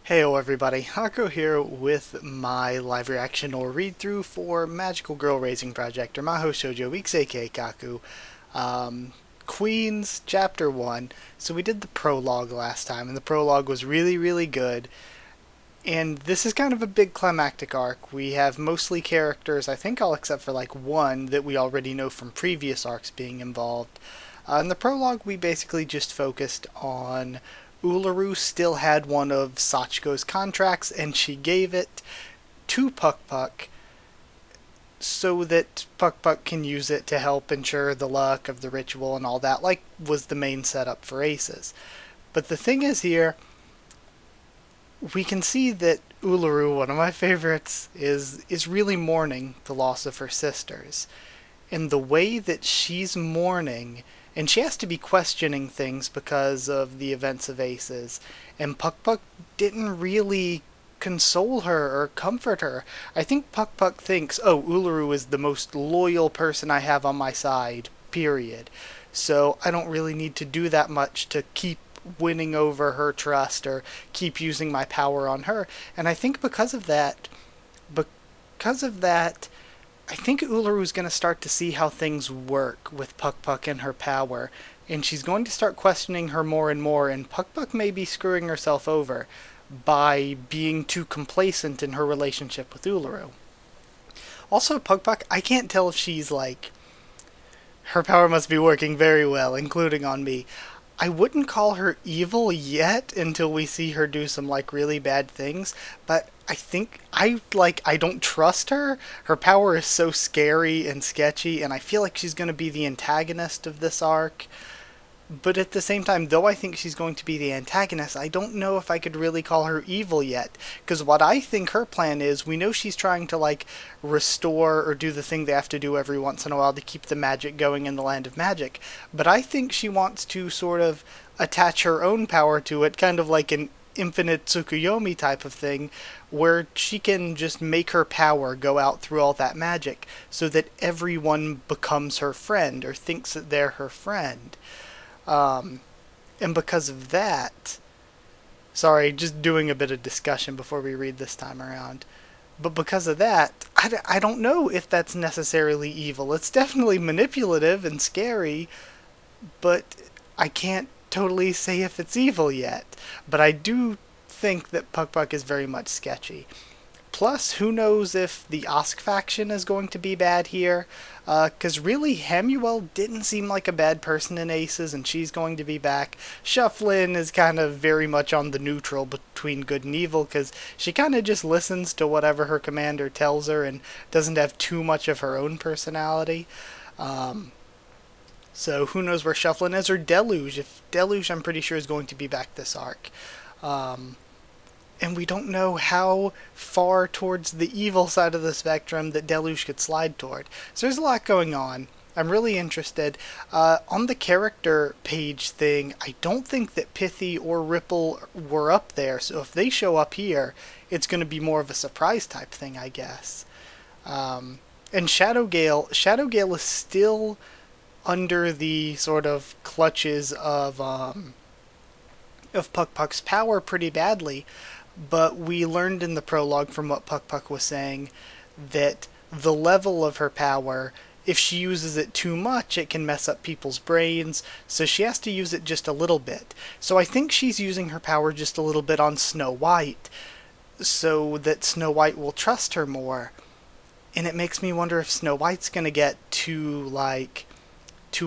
Heyo everybody, Haku here with my live reaction or read-through for Magical Girl Raising Project, or Mahou Shoujo Ikusei Keikaku, Queens Chapter 1. So we did the prologue last time, and the prologue was really good. And this is kind of a big climactic arc. We have mostly characters, I think all except for like one, that we already know from previous arcs being involved. In the prologue, we basically just focused on Uluru still had one of Sachiko's contracts, and she gave it to Puck Puck so that Puck Puck can use it to help ensure the luck of the ritual and all that, like was the main setup for Aces. But the thing is here, we can see that Uluru, one of my favorites, is really mourning the loss of her sisters. And the way that she's mourning, and she has to be questioning things because of the events of Aces, and Puck Puck didn't really console her or comfort her. I think Puck Puck thinks, oh, Uluru is the most loyal person I have on my side, period. So I don't really need to do that much to keep winning over her trust or keep using my power on her. And I think because of that, I think Uluru's going to start to see how things work with Puck Puck and her power, and she's going to start questioning her more and more, and Puck Puck may be screwing herself over by being too complacent in her relationship with Uluru. Also, Puck Puck, I can't tell if she's like... Her power must be working very well, including on me. I wouldn't call her evil yet until we see her do some like really bad things, but I think I don't trust her. Her power is so scary and sketchy, and I feel like she's going to be the antagonist of this arc. But at the same time, though I think she's going to be the antagonist, I don't know if I could really call her evil yet. Because what I think her plan is, we know she's trying to like restore or do the thing they have to do every once in a while to keep the magic going in the land of magic. But I think she wants to sort of attach her own power to it, kind of like an infinite Tsukuyomi type of thing, where she can just make her power go out through all that magic so that everyone becomes her friend or thinks that they're her friend. And because of that, sorry, just doing a bit of discussion before we read this time around. But because of that, I don't know if that's necessarily evil. It's definitely manipulative and scary, but I can't totally say if it's evil yet. But I do think that Puck Puck is very much sketchy. Plus, who knows if the Osk faction is going to be bad here, because really, Hamuel didn't seem like a bad person in Aces, and she's going to be back. Shufflin is kind of very much on the neutral between good and evil, because she kind of just listens to whatever her commander tells her and doesn't have too much of her own personality. So who knows where Shufflin is, or Deluge. If Deluge, I'm pretty sure, is going to be back this arc. And we don't know how far towards the evil side of the spectrum that Deluge could slide toward. So there's a lot going on. I'm really interested. On the character page thing, I don't think that Pithy or Ripple were up there, so if they show up here, it's going to be more of a surprise type thing, I guess. And Shadowgale is still under the sort of clutches of Puck Puck's power pretty badly. But we learned in the prologue from what Puck Puck was saying that the level of her power, if she uses it too much, it can mess up people's brains, so she has to use it just a little bit. So I think she's using her power just a little bit on Snow White, so that Snow White will trust her more. And it makes me wonder if Snow White's gonna get too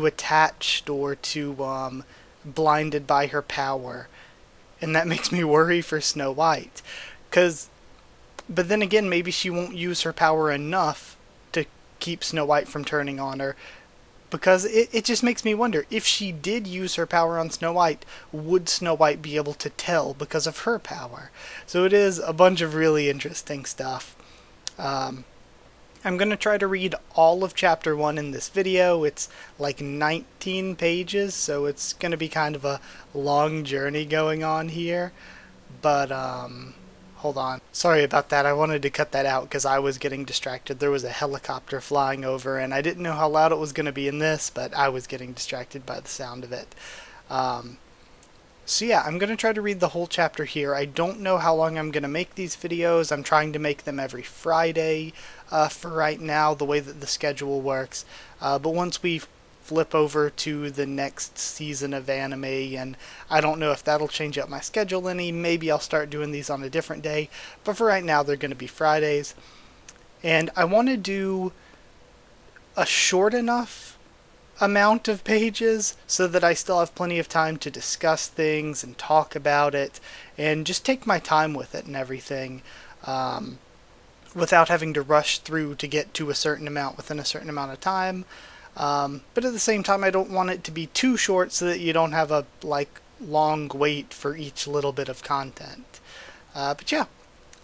attached or too blinded by her power. And that makes me worry for Snow White. But then again, maybe she won't use her power enough to keep Snow White from turning on her. Because it just makes me wonder, if she did use her power on Snow White, would Snow White be able to tell because of her power? So it is a bunch of really interesting stuff. I'm going to try to read all of Chapter 1 in this video. It's like 19 pages, so it's going to be kind of a long journey going on here. But, hold on. Sorry about that. I wanted to cut that out because I was getting distracted. There was a helicopter flying over, and I didn't know how loud it was going to be in this, but I was getting distracted by the sound of it. So yeah, I'm going to try to read the whole chapter here. I don't know how long I'm going to make these videos. I'm trying to make them every Friday for right now, the way that the schedule works. But once we flip over to the next season of anime, and I don't know if that'll change up my schedule any, maybe I'll start doing these on a different day. But for right now, they're going to be Fridays. And I want to do a short enough amount of pages so that I still have plenty of time to discuss things and talk about it and just take my time with it and everything, without having to rush through to get to a certain amount within a certain amount of time. But at the same time, I don't want it to be too short so that you don't have a long wait for each little bit of content. But yeah,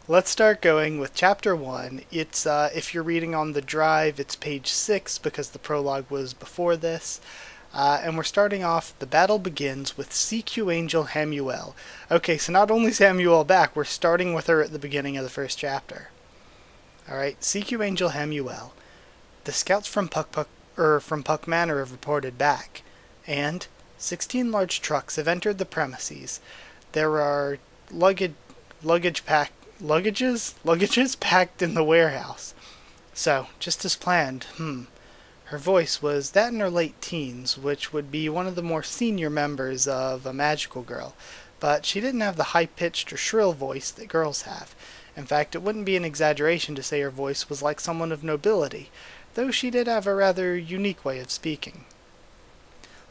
let's start going with Chapter 1. It's, if you're reading on the drive, it's page 6 because the prologue was before this. And we're starting off, the battle begins with CQ Angel Hamuel. Okay, so not only is Hamuel back, we're starting with her at the beginning of the first chapter. Alright, CQ Angel Hamuel. The scouts from Puck Manor have reported back, and 16 large trucks have entered the premises. There are luggages packed in the warehouse. So, just as planned, Her voice was that in her late teens, which would be one of the more senior members of a magical girl, but she didn't have the high-pitched or shrill voice that girls have. In fact, it wouldn't be an exaggeration to say her voice was like someone of nobility, though she did have a rather unique way of speaking.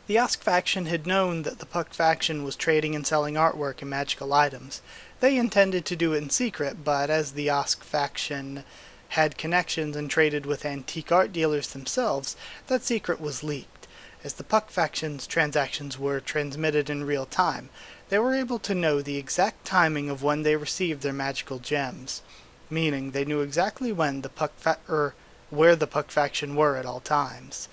The Osk faction had known that the Puck faction was trading and selling artwork and magical items. They intended to do it in secret, but as the Osk faction had connections and traded with antique art dealers themselves, that secret was leaked. As the Puck faction's transactions were transmitted in real time, they were able to know the exact timing of when they received their magical gems, meaning they knew exactly when where the Puck faction were at all times.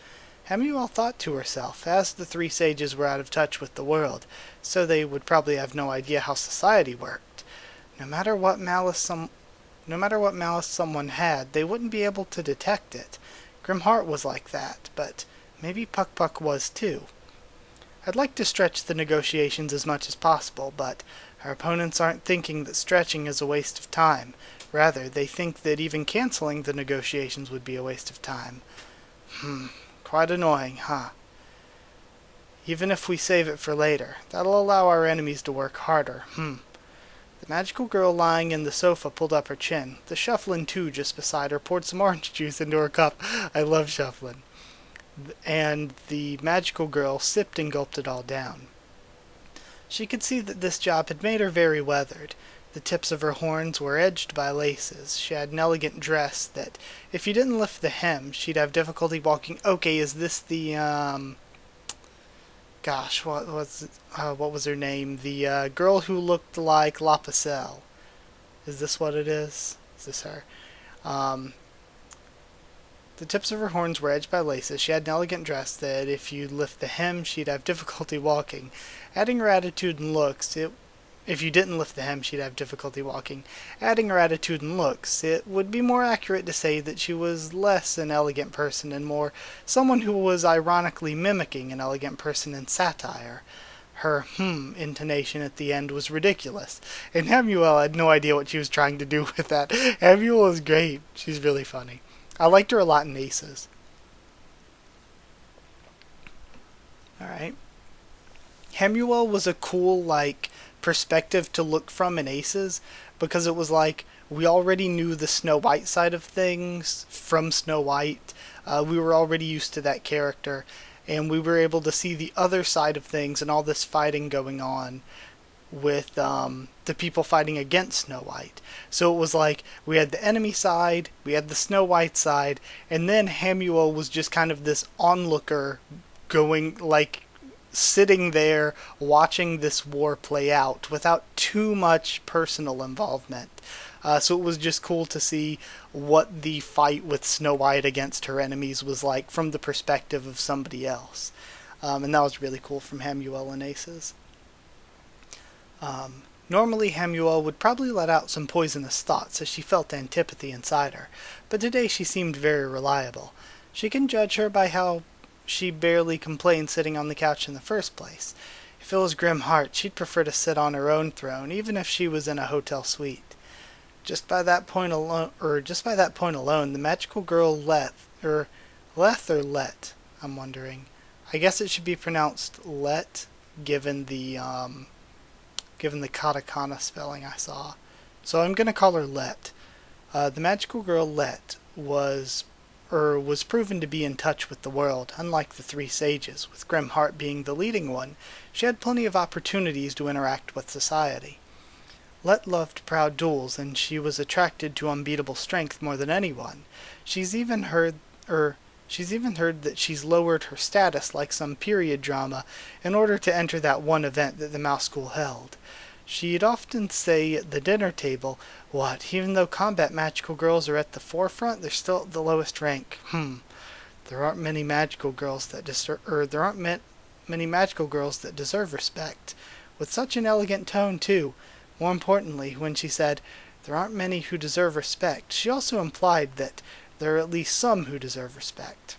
Hamuel thought to herself, as the three sages were out of touch with the world, so they would probably have no idea how society worked. No matter what malice someone had, they wouldn't be able to detect it. Grimheart was like that, but maybe Puck was too. I'd like to stretch the negotiations as much as possible, but our opponents aren't thinking that stretching is a waste of time. Rather, they think that even canceling the negotiations would be a waste of time. Quite annoying, huh? Even if we save it for later, that'll allow our enemies to work harder. The magical girl lying in the sofa pulled up her chin. The Shufflin' too just beside her poured some orange juice into her cup. I love Shufflin'. And the magical girl sipped and gulped it all down. She could see that this job had made her very weathered. The tips of her horns were edged by laces. She had an elegant dress that, if you didn't lift the hem, she'd have difficulty walking. Okay, is this the, gosh, what was her name? The, girl who looked like La Pucelle. Is this what it is? Is this her? The tips of her horns were edged by laces. She had an elegant dress that, if you lift the hem, she'd have difficulty walking. Adding her attitude and looks, if you didn't lift the hem, she'd have difficulty walking. Adding her attitude and looks, it would be more accurate to say that she was less an elegant person and more someone who was ironically mimicking an elegant person in satire. Her intonation at the end was ridiculous, and Hamuel had no idea what she was trying to do with that. Hamuel is great. She's really funny. I liked her a lot in Aces. Alright. Hamuel was a cool, perspective to look from in Aces, because it was we already knew the Snow White side of things from Snow White. We were already used to that character, and we were able to see the other side of things and all this fighting going on with the people fighting against Snow White. So it was we had the enemy side, we had the Snow White side, and then Hamuel was just kind of this onlooker going, sitting there watching this war play out without too much personal involvement. So it was just cool to see what the fight with Snow White against her enemies was like from the perspective of somebody else. And that was really cool from Hamuel and Aces. Normally Hamuel would probably let out some poisonous thoughts as she felt antipathy inside her, but today she seemed very reliable. She can judge her by how she barely complained sitting on the couch in the first place. If it was Grimheart, she'd prefer to sit on her own throne, even if she was in a hotel suite. Just by that point alone, the magical girl Leth or Let, I'm wondering. I guess it should be pronounced Let, given the katakana spelling I saw. So I'm gonna call her Let. The magical girl Let was proven to be in touch with the world, unlike the three sages, with Grimheart being the leading one. She had plenty of opportunities to interact with society. Let loved proud duels, and she was attracted to unbeatable strength more than anyone. She's even heard that she's lowered her status like some period drama in order to enter that one event that the mouse school held. She'd often say at the dinner table, "What, even though combat magical girls are at the forefront, they're still at the lowest rank. There aren't many magical girls that many magical girls that deserve respect." With such an elegant tone, too. More importantly, when she said, "There aren't many who deserve respect," she also implied that there are at least some who deserve respect.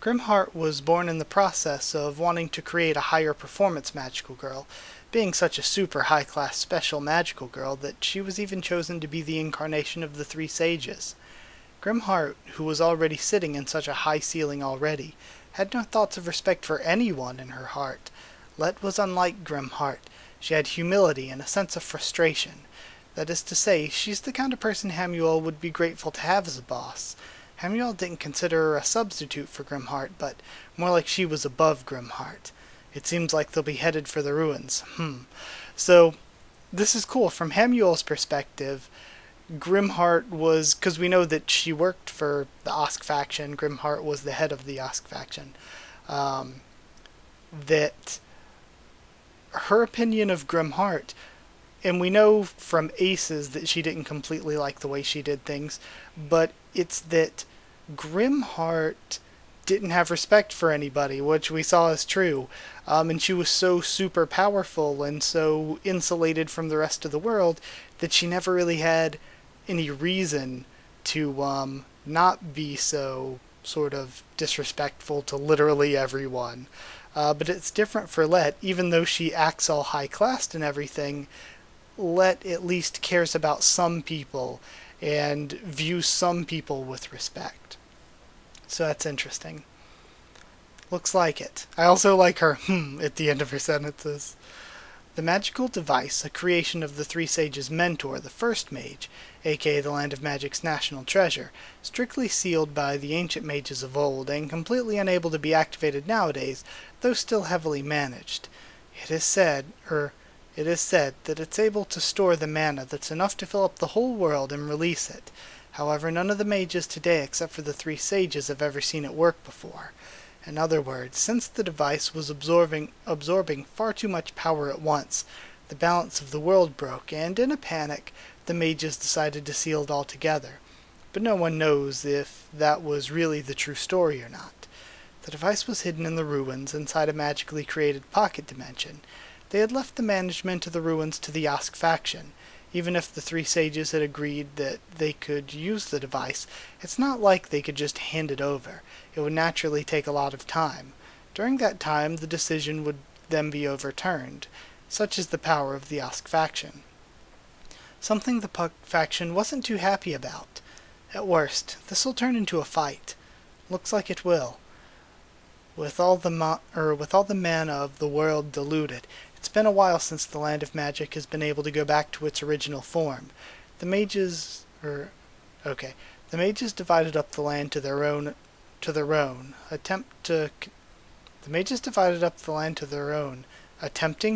Grimheart was born in the process of wanting to create a higher performance magical girl, being such a super high-class special magical girl that she was even chosen to be the incarnation of the three sages. Grimheart, who was already sitting in such a high ceiling already, had no thoughts of respect for anyone in her heart. Let was unlike Grimheart. She had humility and a sense of frustration. That is to say, she's the kind of person Hamuel would be grateful to have as a boss. Hamuel didn't consider her a substitute for Grimheart, but more like she was above Grimheart. It seems like they'll be headed for the ruins. So, this is cool. From Hamuel's perspective, Grimheart was, because we know that she worked for the Osk faction, Grimheart was the head of the Osk faction, that her opinion of Grimheart, and we know from Aces that she didn't completely like the way she did things, but it's that Grimheart didn't have respect for anybody, which we saw as true, and she was so super powerful and so insulated from the rest of the world that she never really had any reason to not be so sort of disrespectful to literally everyone. But it's different for Let. Even though she acts all high-classed and everything, Let at least cares about some people and views some people with respect. So that's interesting. Looks like it. I also like her at the end of her sentences. The magical device, a creation of the three sages' mentor, the first mage, aka the Land of Magic's national treasure, strictly sealed by the ancient mages of old and completely unable to be activated nowadays, though still heavily managed. It is said that it's able to store the mana that's enough to fill up the whole world and release it. However, none of the mages today except for the three sages have ever seen it work before. In other words, since the device was absorbing far too much power at once, the balance of the world broke, and in a panic, the mages decided to seal it all together. But no one knows if that was really the true story or not. The device was hidden in the ruins inside a magically created pocket dimension. They had left the management of the ruins to the Osk faction. Even if the three sages had agreed that they could use the device, it's not like they could just hand it over. It would naturally take a lot of time. During that time, the decision would then be overturned. Such is the power of the Osk faction. Something the Puck faction wasn't too happy about. At worst, this will turn into a fight. Looks like it will. With all the mana of the world diluted, it's been a while since the Land of Magic has been able to go back to its original form. The mages divided up the land to their own, attempting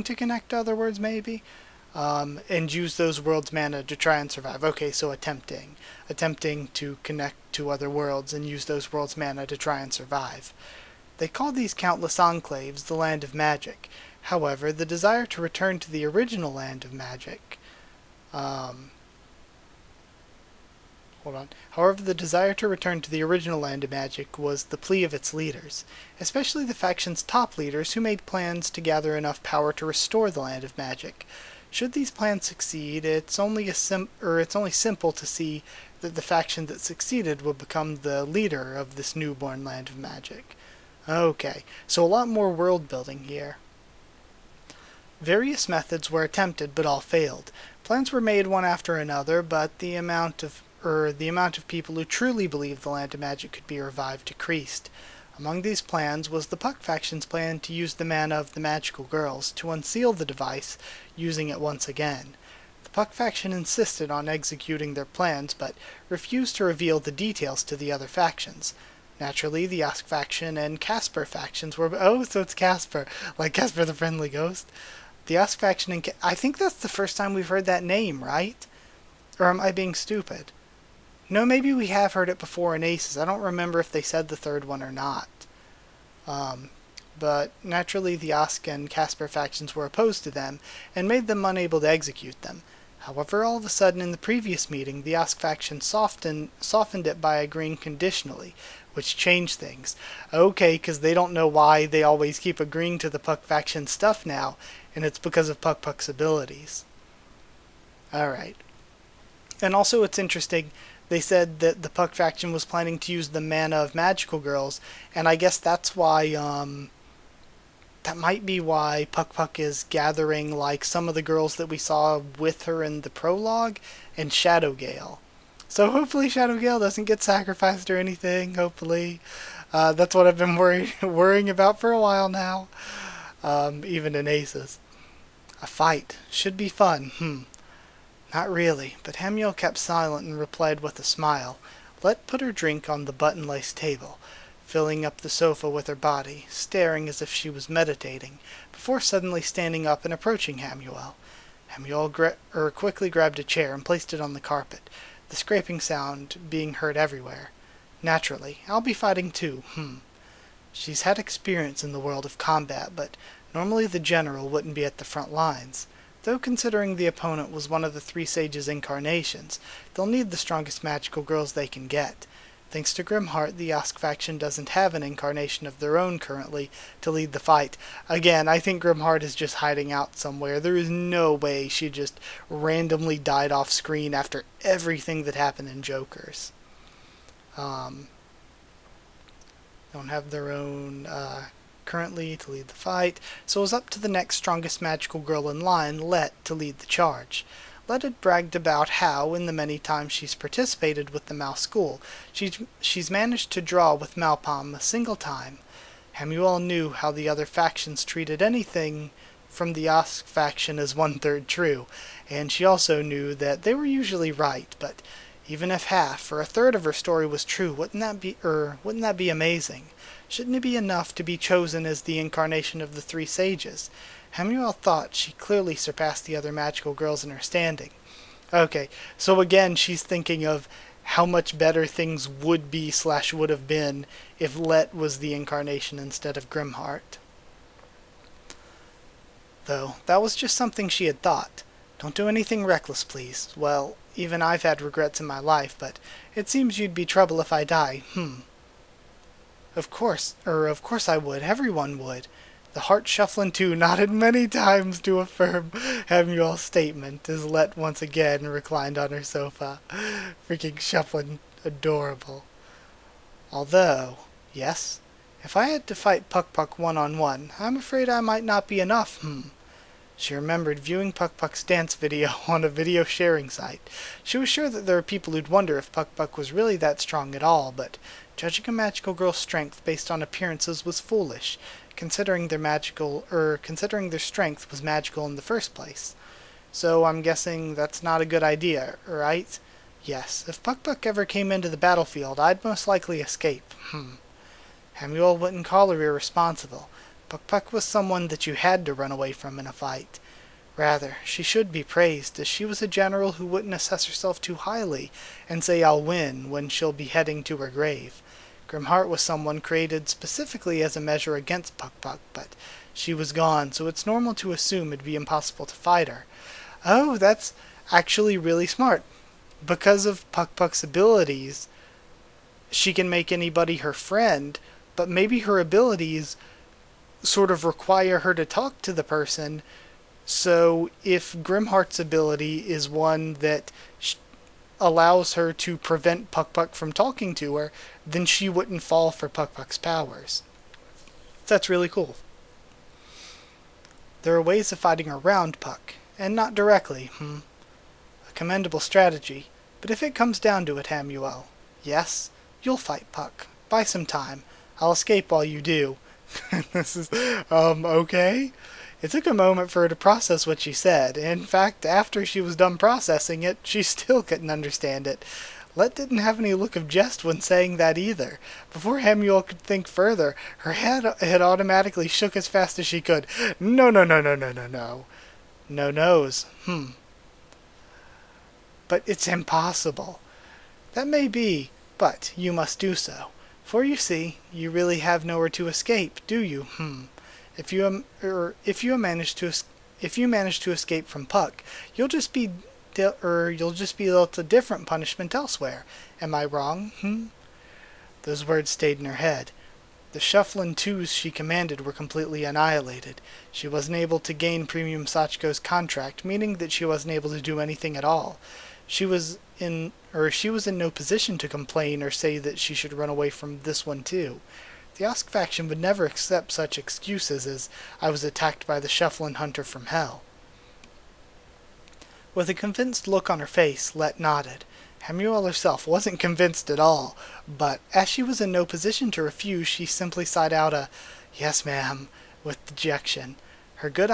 to connect to other worlds maybe, and use those worlds' mana to try and survive. Okay, so attempting to connect to other worlds and use those worlds' mana to try and survive. They call these countless enclaves the Land of Magic. However, the desire to return to the original Land of Magic However, the desire to return to the original Land of Magic was the plea of its leaders, especially the faction's top leaders who made plans to gather enough power to restore the Land of Magic. Should these plans succeed, it's only simple to see that the faction that succeeded would become the leader of this newborn Land of Magic. Okay, so a lot more world building here. Various methods were attempted, but all failed. Plans were made one after another, but the amount of people who truly believed the land of magic could be revived decreased. Among these plans was the Puck faction's plan to use the mana of the magical girls to unseal the device, using it once again. The Puck faction insisted on executing their plans, but refused to reveal the details to the other factions. Naturally, the Ask faction and Casper factions were... Oh, so it's Casper, like Casper the Friendly Ghost. The Ask faction and... I think that's the first time we've heard that name, right? Or am I being stupid? No, maybe we have heard it before in Aces. I don't remember if they said the third one or not. But naturally the Ask and Casper factions were opposed to them, and made them unable to execute them. However, all of a sudden in the previous meeting, the Ask faction softened it by agreeing conditionally, which changed things. Okay, because they don't know why they always keep agreeing to the Puck faction stuff now, and it's because of Puck's abilities. Alright. And also it's interesting, they said that the Puck faction was planning to use the mana of magical girls, and I guess that's why, that might be why Puck is gathering, like, some of the girls that we saw with her in the prologue, and Shadowgale. So hopefully Shadowgale doesn't get sacrificed or anything, hopefully. That's what I've been worrying about for a while now, even in Aces. A fight. Should be fun. Not really, but Hamuel kept silent and replied with a smile. Let put her drink on the button-laced table, filling up the sofa with her body, staring as if she was meditating, before suddenly standing up and approaching Hamuel. Hamuel quickly grabbed a chair and placed it on the carpet, the scraping sound being heard everywhere. Naturally, I'll be fighting too. She's had experience in the world of combat, but normally the general wouldn't be at the front lines. Though considering the opponent was one of the three sages' incarnations, they'll need the strongest magical girls they can get. Thanks to Grimheart, the Ask faction doesn't have an incarnation of their own currently to lead the fight. Again, I think Grimheart is just hiding out somewhere. There is no way she just randomly died off screen after everything that happened in Jokers. Don't have their own currently to lead the fight, so it was up to the next strongest magical girl in line, Let, to lead the charge. Let had bragged about how, in the many times she's participated with the Mal school, she's managed to draw with Malpalm a single time. Hamuel knew how the other factions treated anything from the Ask faction as 1/3 true, and she also knew that they were usually right, but even if half or a third of her story was true, wouldn't that be amazing? Shouldn't it be enough to be chosen as the incarnation of the three sages? Hamuel thought she clearly surpassed the other magical girls in her standing. Okay, so again she's thinking of how much better things would be / would have been if Let was the incarnation instead of Grimheart. Though, that was just something she had thought. Don't do anything reckless, please. Well, even I've had regrets in my life, but it seems you'd be trouble if I die. Of course I would. Everyone would. The heart shuffling too nodded many times to affirm Hamuel's statement as Let once again reclined on her sofa. Freaking shuffling adorable. Although, yes, if I had to fight Puck one-on-one, I'm afraid I might not be enough. She remembered viewing Puck's dance video on a video sharing site. She was sure that there were people who'd wonder if Puck was really that strong at all, but judging a magical girl's strength based on appearances was foolish, considering their strength was magical in the first place. So I'm guessing that's not a good idea, right? Yes, if Puck ever came into the battlefield, I'd most likely escape. Hamuel wouldn't call her irresponsible. Puck was someone that you had to run away from in a fight. Rather, she should be praised, as she was a general who wouldn't assess herself too highly and say I'll win when she'll be heading to her grave. Grimheart was someone created specifically as a measure against Puck, but she was gone, so it's normal to assume it'd be impossible to fight her. Oh, that's actually really smart. Because of Puck's abilities, she can make anybody her friend, but maybe her abilities sort of require her to talk to the person. So if Grimheart's ability is one that allows her to prevent Puck from talking to her, then she wouldn't fall for Puck's powers. That's really cool. There are ways of fighting around Puck, and not directly, A commendable strategy, but if it comes down to it, Hamuel, yes, you'll fight Puck. Buy some time. I'll escape while you do. This is, okay? It took a moment for her to process what she said. In fact, after she was done processing it, she still couldn't understand it. Let didn't have any look of jest when saying that either. Before Hamuel could think further, her head had automatically shook as fast as she could. No. No no's. But it's impossible. That may be, but you must do so. For you see, you really have nowhere to escape, do you? If you manage to escape from Puck, you'll just be dealt a different punishment elsewhere. Am I wrong? Those words stayed in her head. The shufflin' twos she commanded were completely annihilated. She wasn't able to gain Premium Sachiko's contract, meaning that she wasn't able to do anything at all. She was in no position to complain or say that she should run away from this one too. The Osk faction would never accept such excuses as, I was attacked by the shufflin' hunter from hell. With a convinced look on her face, Let nodded. Hamuel herself wasn't convinced at all, but as she was in no position to refuse, she simply sighed out a, "Yes, ma'am," with dejection. Her good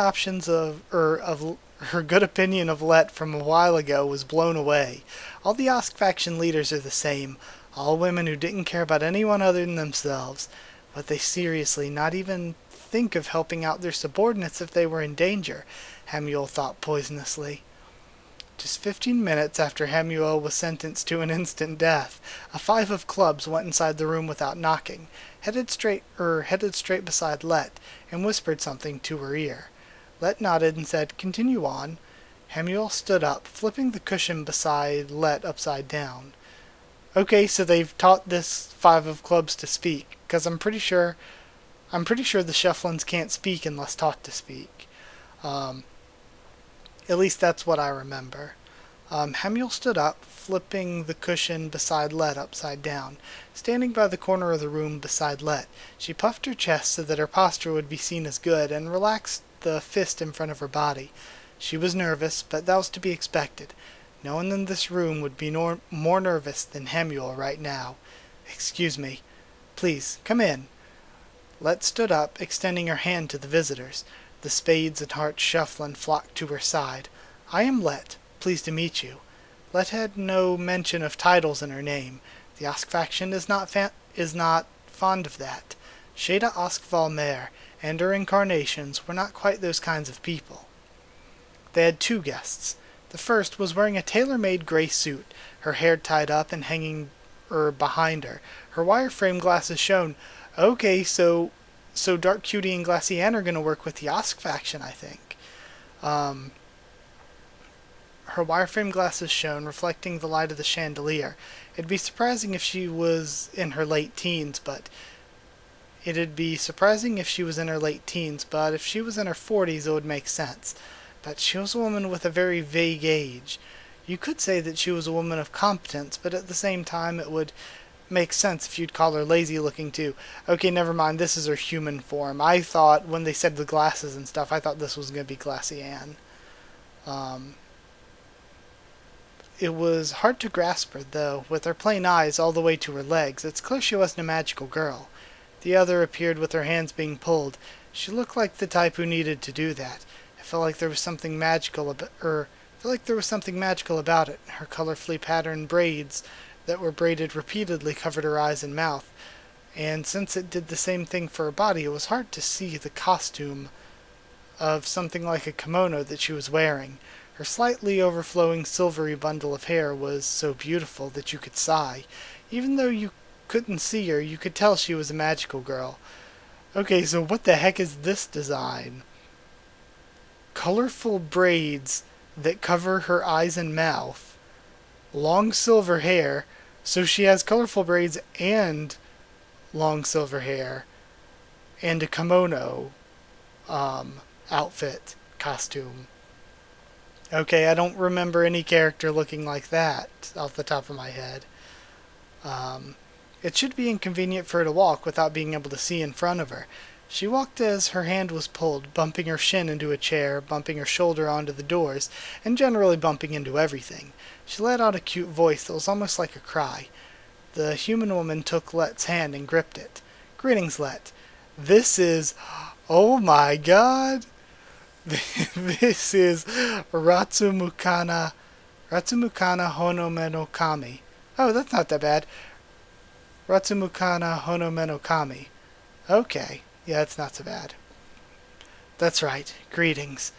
opinion of Let from a while ago was blown away. All the Osk faction leaders are the same, all women who didn't care about anyone other than themselves. Would they seriously not even think of helping out their subordinates if they were in danger? Hamuel thought poisonously. Just 15 minutes after Hamuel was sentenced to an instant death, a 5 of clubs went inside the room without knocking, headed straight beside Let, and whispered something to her ear. Let nodded and said, "Continue on." Hamuel stood up, flipping the cushion beside Let upside down. Okay, so they've taught this 5 of clubs to speak, because I'm pretty sure the Shufflins can't speak unless taught to speak. At least that's what I remember. Hamuel stood up, flipping the cushion beside Let upside down. Standing by the corner of the room beside Let, she puffed her chest so that her posture would be seen as good, and relaxed the fist in front of her body. She was nervous, but that was to be expected. No one in this room would be more nervous than Hamuel right now. "Excuse me. Please, come in." Let stood up, extending her hand to the visitors. The Spades and Hearts Shufflin flocked to her side. "I am Let. Pleased to meet you." Let had no mention of titles in her name. The Osk faction is not fond of that. Shada Oskvalmer and her incarnations were not quite those kinds of people. They had 2 guests. The first was wearing a tailor-made gray suit, her hair tied up and hanging behind her. Her wire-frame glasses shone. Okay, so Dark Cutie and Glassy Ann are going to work with the Osk faction, I think. Her wireframe glasses shone, reflecting the light of the chandelier. It'd be surprising if she was in her late teens, but if she was in her 40s, it would make sense. But she was a woman with a very vague age. You could say that she was a woman of competence, but at the same time it would make sense if you'd call her lazy-looking too. Okay, never mind, this is her human form. I thought, when they said the glasses and stuff, I thought this was going to be Glassy Ann. It was hard to grasp her, though, with her plain eyes all the way to her legs. It's clear she wasn't a magical girl. The other appeared with her hands being pulled. She looked like the type who needed to do that. It felt like there was something magical about it. Her colorfully patterned braids that were braided repeatedly covered her eyes and mouth, and since it did the same thing for her body, it was hard to see the costume of something like a kimono that she was wearing. Her slightly overflowing silvery bundle of hair was so beautiful that you could sigh. Even though you couldn't see her, you could tell she was a magical girl. Okay, so what the heck is this design? Colorful braids that cover her eyes and mouth. Long silver hair. So she has colorful braids and long silver hair. And a kimono outfit, costume. Okay, I don't remember any character looking like that off the top of my head. It should be inconvenient for her to walk without being able to see in front of her. She walked as her hand was pulled, bumping her shin into a chair, bumping her shoulder onto the doors, and generally bumping into everything. She let out a cute voice that was almost like a cry. The human woman took Let's hand and gripped it. "Greetings, Let. This is... oh my god! This is Ratsumukana Honome no Kami. Oh, that's not that bad. Ratsumukana Honome no Kami. Okay. Yeah, it's not so bad. That's right. Greetings.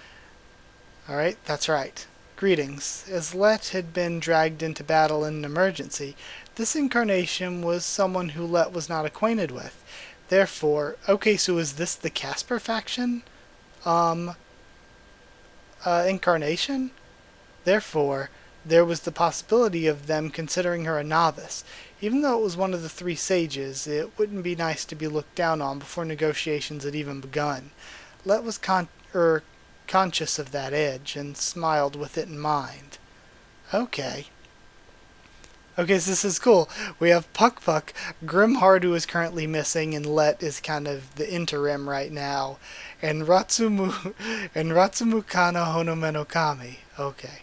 Alright, that's right. Greetings. As Let had been dragged into battle in an emergency, this incarnation was someone who Let was not acquainted with. Therefore, okay, so is this the Casper faction? Incarnation? Therefore, there was the possibility of them considering her a novice. Even though it was one of the three sages, it wouldn't be nice to be looked down on before negotiations had even begun. Let was conscious of that edge, and smiled with it in mind. Okay, so this is cool. We have Puck Puck, Grimhard, who is currently missing, and Let is kind of the interim right now, and Ratsumukana Honome no Kami. Okay.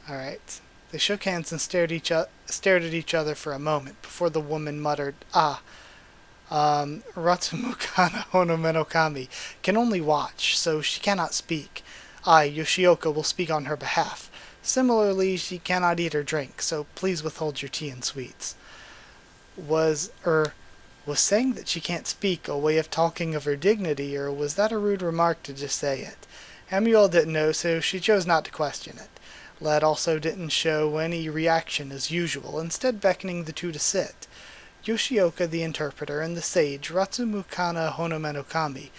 Alright. They shook hands and stared at each other for a moment before the woman muttered, Ratsumukana Honome no Kami can only watch, so she cannot speak. I, Yoshioka, will speak on her behalf. Similarly, she cannot eat or drink, so please withhold your tea and sweets. Was saying that she can't speak a way of talking of her dignity, or was that a rude remark to just say it? Hamuel didn't know, so she chose not to question it. Let also didn't show any reaction as usual, instead beckoning the two to sit. Yoshioka, the interpreter, and the sage, Ratsumukana Honome no Kami,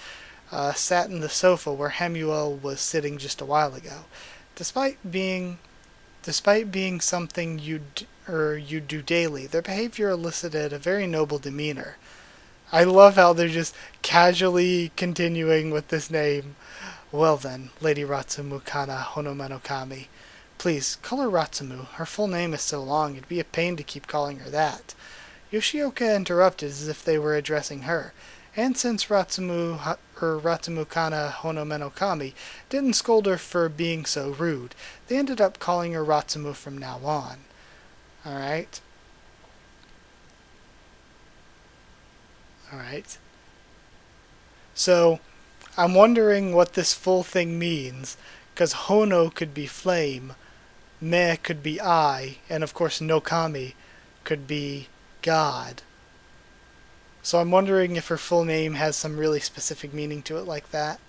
sat in the sofa where Hamuel was sitting just a while ago. Despite being something you do daily, their behavior elicited a very noble demeanor. I love how they're just casually continuing with this name. Well then, Lady Ratsumukana Honome no Kami. Please, call her Ratsumu. Her full name is so long, it'd be a pain to keep calling her that. Yoshioka interrupted as if they were addressing her, and since Ratsumukana Honome no Kami didn't scold her for being so rude, they ended up calling her Ratsumu from now on. Alright. So, I'm wondering what this full thing means, because Hono could be flame, Me could be I, and of course no Kami could be God. So I'm wondering if her full name has some really specific meaning to it like that.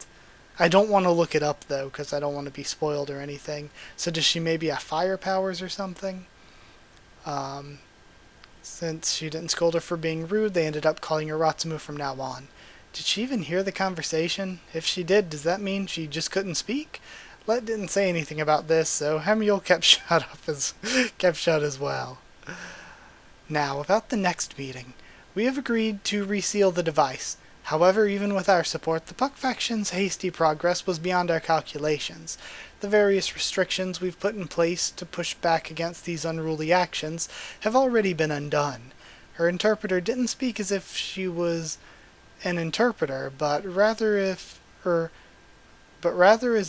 I don't want to look it up though, because I don't want to be spoiled or anything. So does she maybe have fire powers or something? Since she didn't scold her for being rude, they ended up calling her Ratsumu from now on. Did she even hear the conversation? If she did, does that mean she just couldn't speak? Let didn't say anything about this, so Hamuel kept shut as well. Now, about the next meeting. We have agreed to reseal the device. However, even with our support, the Puck faction's hasty progress was beyond our calculations. The various restrictions we've put in place to push back against these unruly actions have already been undone. Her interpreter didn't speak as if she was an interpreter, but rather as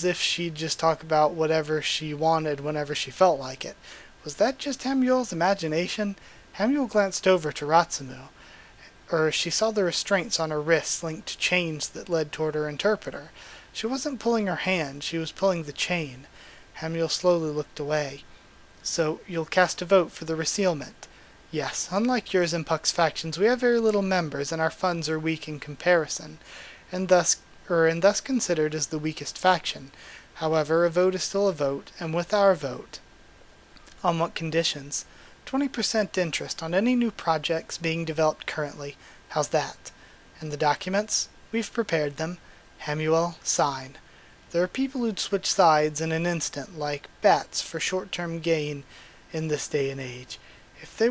if she'd just talk about whatever she wanted whenever she felt like it. Was that just Hamuel's imagination? Hamuel glanced over to Ratsumu. She saw the restraints on her wrists linked to chains that led toward her interpreter. She wasn't pulling her hand, she was pulling the chain. Hamuel slowly looked away. So, you'll cast a vote for the resealment. Yes, unlike yours and Puck's factions, we have very little members, and our funds are weak in comparison, and thus considered as the weakest faction. However, a vote is still a vote, and with our vote. On what conditions? 20% interest on any new projects being developed currently. How's that? And the documents? We've prepared them. Hamuel, sign. There are people who'd switch sides in an instant, like bats for short-term gain in this day and age. If they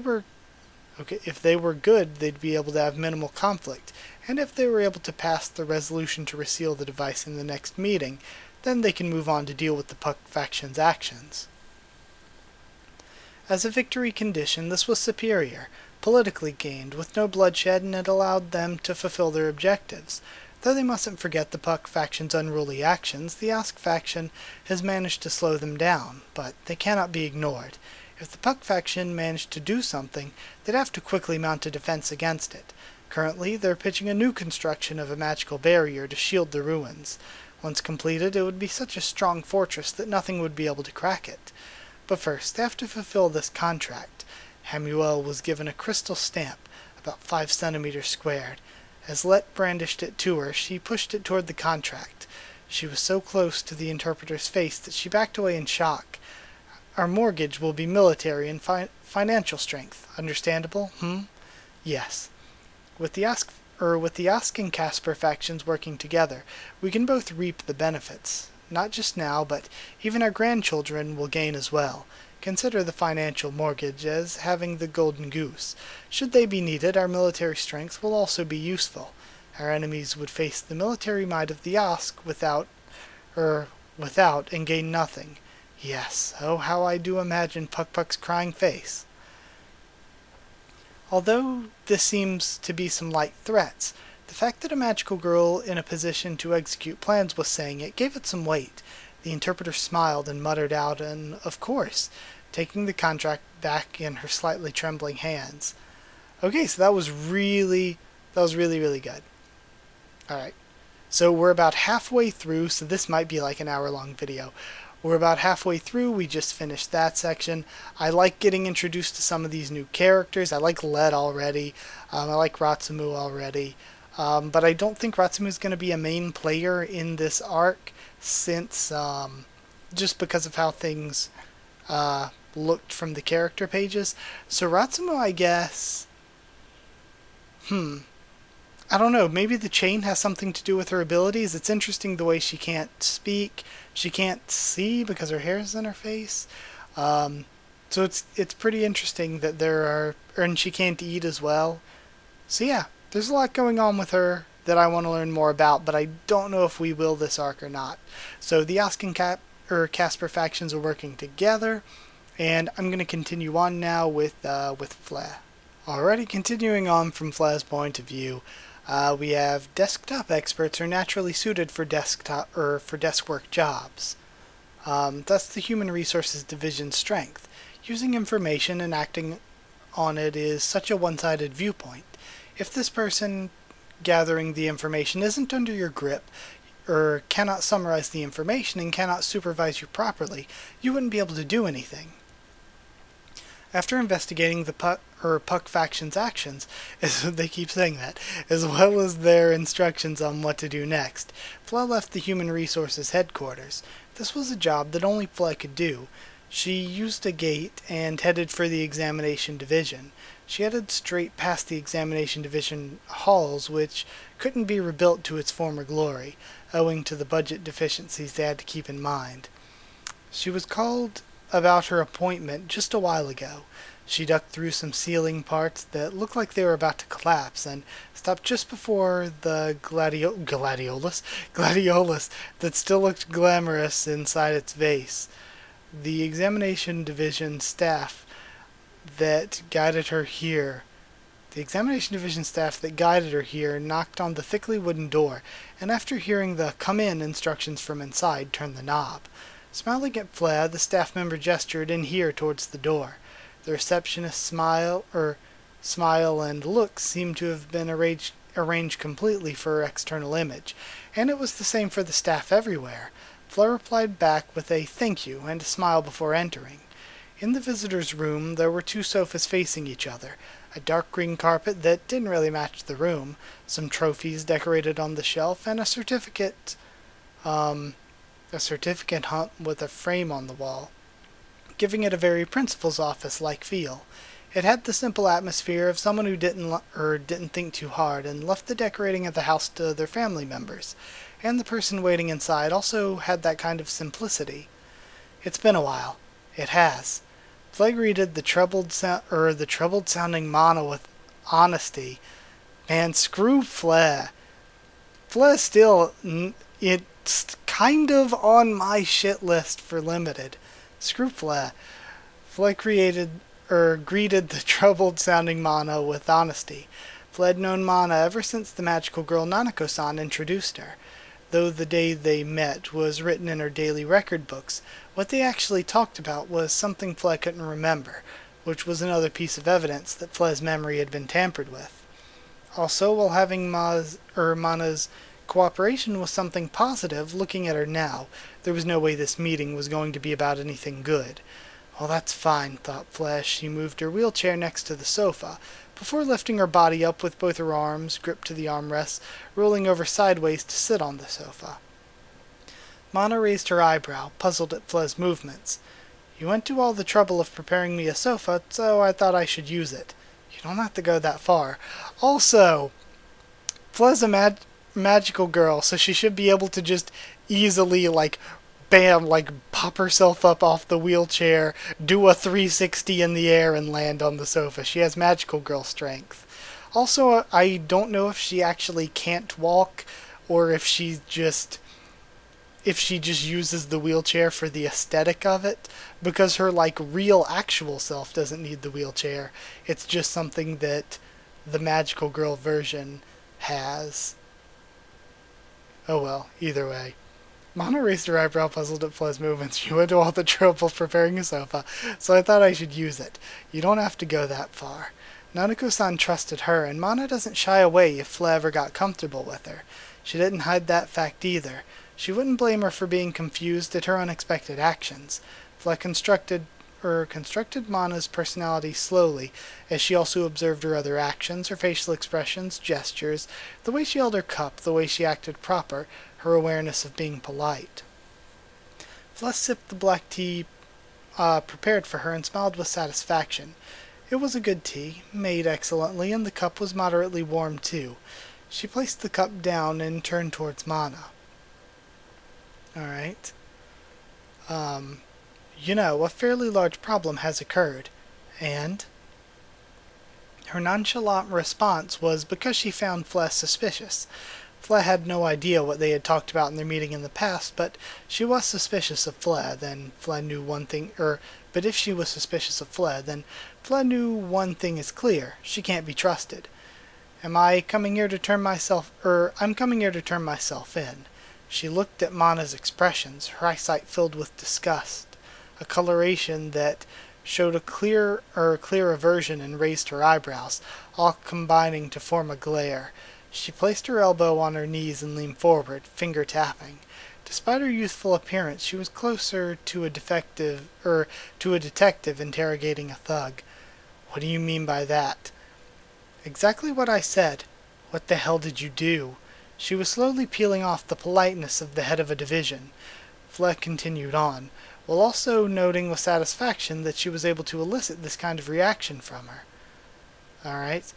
were good, they'd be able to have minimal conflict, and if they were able to pass the resolution to reseal the device in the next meeting, then they can move on to deal with the Puck faction's actions. As a victory condition, this was superior. politically gained, with no bloodshed, and it allowed them to fulfill their objectives. Though they mustn't forget the Puck faction's unruly actions, the Ask faction has managed to slow them down, but they cannot be ignored. If the Puck faction managed to do something, they'd have to quickly mount a defense against it. Currently, they're pitching a new construction of a magical barrier to shield the ruins. Once completed, it would be such a strong fortress that nothing would be able to crack it. But first, they have to fulfill this contract. Hamuel was given a crystal stamp, about 5 centimeters squared. As Let brandished it to her, she pushed it toward the contract. She was so close to the interpreter's face that she backed away in shock. Our mortgage will be military and financial strength. Understandable? Yes. With the Ask and Casper factions working together, we can both reap the benefits. Not just now, but even our grandchildren will gain as well. Consider the financial mortgage as having the golden goose. Should they be needed, our military strength will also be useful. Our enemies would face the military might of the Ask without and gain nothing. Yes, oh how I do imagine Puck's crying face. Although this seems to be some light threats, the fact that a magical girl in a position to execute plans was saying it gave it some weight. The interpreter smiled and muttered out an "of course," taking the contract back in her slightly trembling hands. Okay, so that was really good. Alright, so we're about halfway through, so this might be like an hour-long video. We're about halfway through, we just finished that section. I like getting introduced to some of these new characters. I like Led already. I like Ratsumu already. But I don't think Ratsumu is going to be a main player in this arc, since just because of how things looked from the character pages. So Ratsumu, I guess... I don't know, maybe the chain has something to do with her abilities. It's interesting the way she can't speak, she can't see because her hair is in her face. So it's pretty interesting that and she can't eat as well. So yeah, there's a lot going on with her that I want to learn more about, but I don't know if we will this arc or not. So the Ask and Casper factions are working together, and I'm going to continue on now with Flea. Alrighty, continuing on from Flea's point of view, we have desktop experts are naturally suited for desk work jobs. That's the Human Resources Division's strength. Using information and acting on it is such a one-sided viewpoint. If this person gathering the information isn't under your grip, or cannot summarize the information and cannot supervise you properly, you wouldn't be able to do anything. After investigating the Puck faction's actions, they keep saying that, as well as their instructions on what to do next, Flea left the Human Resources headquarters. This was a job that only Flea could do. She used a gate and headed for the Examination Division. She headed straight past the Examination Division halls, which couldn't be rebuilt to its former glory, owing to the budget deficiencies they had to keep in mind. She was called about her appointment just a while ago. She ducked through some ceiling parts that looked like they were about to collapse and stopped just before the gladiolus that still looked glamorous inside its vase. The Examination Division staff that guided her here knocked on the thickly wooden door, and after hearing the "come in" instructions from inside, turned the knob. Smiling at Flea, the staff member gestured in here towards the door. The receptionist's smile and look seemed to have been arranged completely for her external image, and it was the same for the staff everywhere. Flea replied back with a "thank you" and a smile before entering. In the visitor's room, there were 2 sofas facing each other, a dark green carpet that didn't really match the room, some trophies decorated on the shelf, and a certificate hunt with a frame on the wall, giving it a very principal's office-like feel. It had the simple atmosphere of someone who didn't think too hard and left the decorating of the house to their family members, and the person waiting inside also had that kind of simplicity. It's been a while. It has. Flea greeted the troubled sounding Mana with honesty. Man, screw Flea. Flea still, it's kind of on my shit list for limited. Screw Flea. Flea greeted the troubled-sounding Mana with honesty. Flea had known Mana ever since the magical girl Nanako-san introduced her. Though the day they met was written in her daily record books, what they actually talked about was something Flea couldn't remember, which was another piece of evidence that Flea's memory had been tampered with. Also, while having Mana's cooperation was something positive, looking at her now, there was no way this meeting was going to be about anything good. Well, that's fine, thought Flea as she moved her wheelchair next to the sofa, before lifting her body up with both her arms gripped to the armrests, rolling over sideways to sit on the sofa. Mana raised her eyebrow, puzzled at Flea's movements. You went to all the trouble of preparing me a sofa, so I thought I should use it. You don't have to go that far. Also, Flea's a magical girl, so she should be able to just easily, bam, pop herself up off the wheelchair, do a 360 in the air, and land on the sofa. She has magical girl strength. Also, I don't know if she actually can't walk, or if she just uses the wheelchair for the aesthetic of it, because her, real actual self doesn't need the wheelchair. It's just something that the magical girl version has. Oh well, either way. Mana raised her eyebrow, puzzled at Flea's movements. You went to all the trouble preparing a sofa, so I thought I should use it. You don't have to go that far. Nanako-san trusted her, and Mana doesn't shy away if Flea ever got comfortable with her. She didn't hide that fact either. She wouldn't blame her for being confused at her unexpected actions. Flea constructed Mana's personality slowly, as she also observed her other actions, her facial expressions, gestures, the way she held her cup, the way she acted proper, her awareness of being polite. Flea sipped the black tea prepared for her and smiled with satisfaction. It was a good tea, made excellently, and the cup was moderately warm too. She placed the cup down and turned towards Mana. Alright. A fairly large problem has occurred, and her nonchalant response was because she found Flea suspicious. Flea had no idea what they had talked about in their meeting in the past, but she was suspicious of Flea. Then Flea knew one thing, but if she was suspicious of Flea, then Flea knew one thing is clear: she can't be trusted. I'm coming here to turn myself in. She looked at Mana's expressions, her eyesight filled with disgust, a coloration that showed a clear aversion, and raised her eyebrows, all combining to form a glare. She placed her elbow on her knees and leaned forward, finger tapping. Despite her youthful appearance, she was closer to a detective interrogating a thug. What do you mean by that? Exactly what I said. What the hell did you do? She was slowly peeling off the politeness of the head of a division. Flea continued on, while also noting with satisfaction that she was able to elicit this kind of reaction from her. Alright.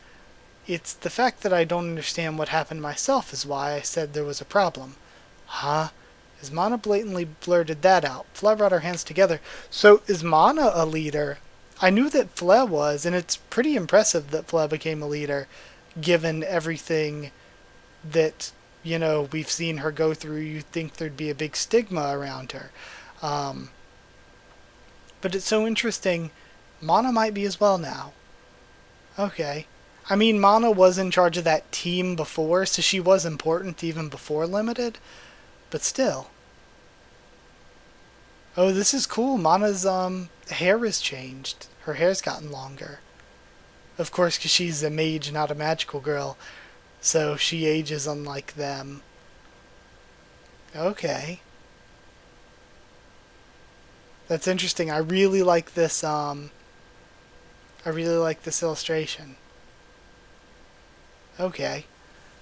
It's the fact that I don't understand what happened myself is why I said there was a problem. Huh? As Mana blatantly blurted that out, Flea brought her hands together. So is Mana a leader? I knew that Flea was, and it's pretty impressive that Flea became a leader, given everything that, we've seen her go through. You'd think there'd be a big stigma around her. But it's so interesting. Mana might be as well now. Okay. I mean, Mana was in charge of that team before, so she was important even before Limited. But still. Oh, this is cool. Mana's hair has changed. Her hair's gotten longer. Of course, because she's a mage, not a magical girl. So she ages unlike them. Okay. That's interesting. I really like this illustration. Okay.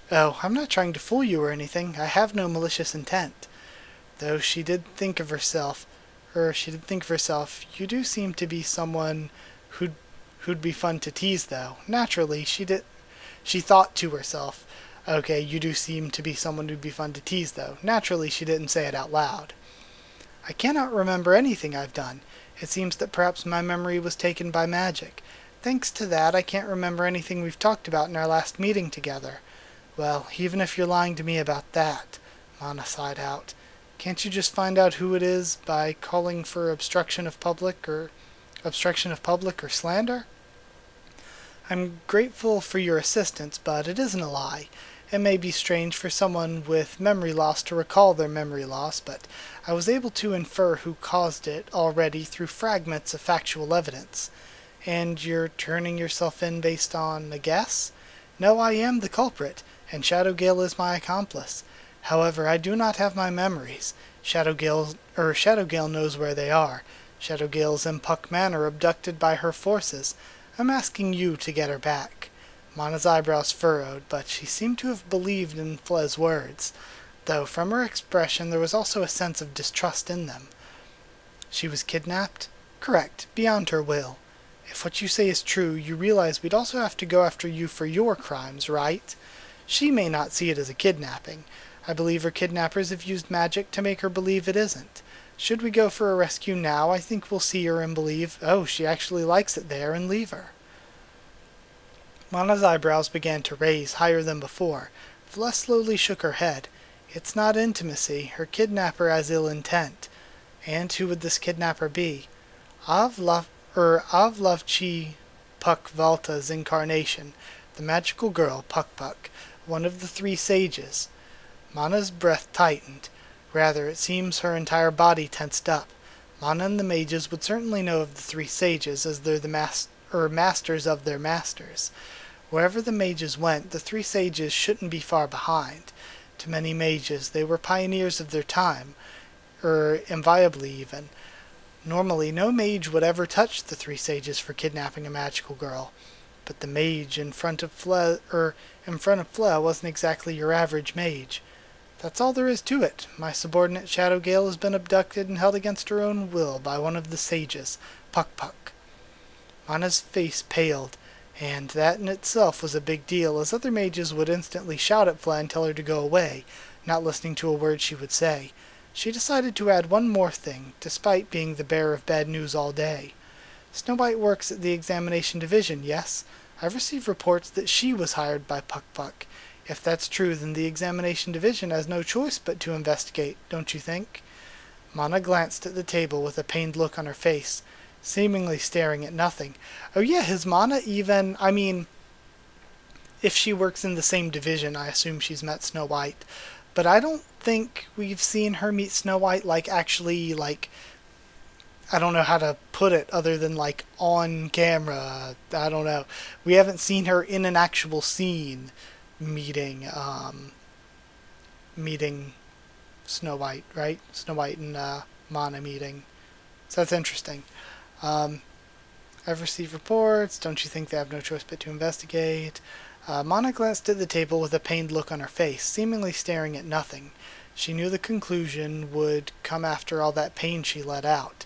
Oh, I'm not trying to fool you or anything. I have no malicious intent. Though she did think of herself, you do seem to be someone who'd be fun to tease, though. Naturally, she thought to herself, okay, you do seem to be someone who'd be fun to tease, though. Naturally, she didn't say it out loud. I cannot remember anything I've done. It seems that perhaps my memory was taken by magic. Thanks to that, I can't remember anything we've talked about in our last meeting together. Well, even if you're lying to me about that, Mana sighed out, can't you just find out who it is by calling for obstruction of public or Obstruction of public or slander? I'm grateful for your assistance, but it isn't a lie. It may be strange for someone with memory loss to recall their memory loss, but I was able to infer who caused it already through fragments of factual evidence. And you're turning yourself in based on a guess? No, I am the culprit, and Shadowgale is my accomplice. However, I do not have my memories. Shadowgale knows where they are. Shadowgale's in Puck Manor, abducted by her forces. I'm asking you to get her back. Mana's eyebrows furrowed, but she seemed to have believed in Fle's words, though from her expression there was also a sense of distrust in them. She was kidnapped? Correct, beyond her will. If what you say is true, you realize we'd also have to go after you for your crimes, right? She may not see it as a kidnapping. I believe her kidnappers have used magic to make her believe it isn't. Should we go for a rescue now, I think we'll see her and believe, oh, she actually likes it there, and leave her. Mana's eyebrows began to raise higher than before. Fle slowly shook her head. It's not intimacy. Her kidnapper has ill intent. And who would this kidnapper be? Avlovchi Puck Valta's incarnation, the magical girl Puck, one of the three sages. Mana's breath tightened. Rather, it seems her entire body tensed up. Mana and the mages would certainly know of the three sages, as they're the masters of their masters. Wherever the mages went, the three sages shouldn't be far behind. To many mages, they were pioneers of their time, inviolably even. Normally, no mage would ever touch the three sages for kidnapping a magical girl, but the mage in front of Fle wasn't exactly your average mage. That's all there is to it. My subordinate Shadowgale has been abducted and held against her own will by one of the sages, Puck. Mana's face paled, and that in itself was a big deal, as other mages would instantly shout at Fle and tell her to go away, not listening to a word she would say. She decided to add one more thing, despite being the bearer of bad news all day. Snow White works at the examination division, yes? I've received reports that she was hired by Puck. If that's true, then the examination division has no choice but to investigate, don't you think? Mana glanced at the table with a pained look on her face, seemingly staring at nothing. Oh yeah, has Mana even... if she works in the same division, I assume she's met Snow White. But I don't think we've seen her meet Snow White, actually, I don't know how to put it other than, on camera. I don't know. We haven't seen her in an actual scene meeting Snow White, right? Snow White and Mana meeting. So that's interesting. I've received reports. Don't you think they have no choice but to investigate? Mana glanced at the table with a pained look on her face, seemingly staring at nothing. She knew the conclusion would come after all that pain she let out.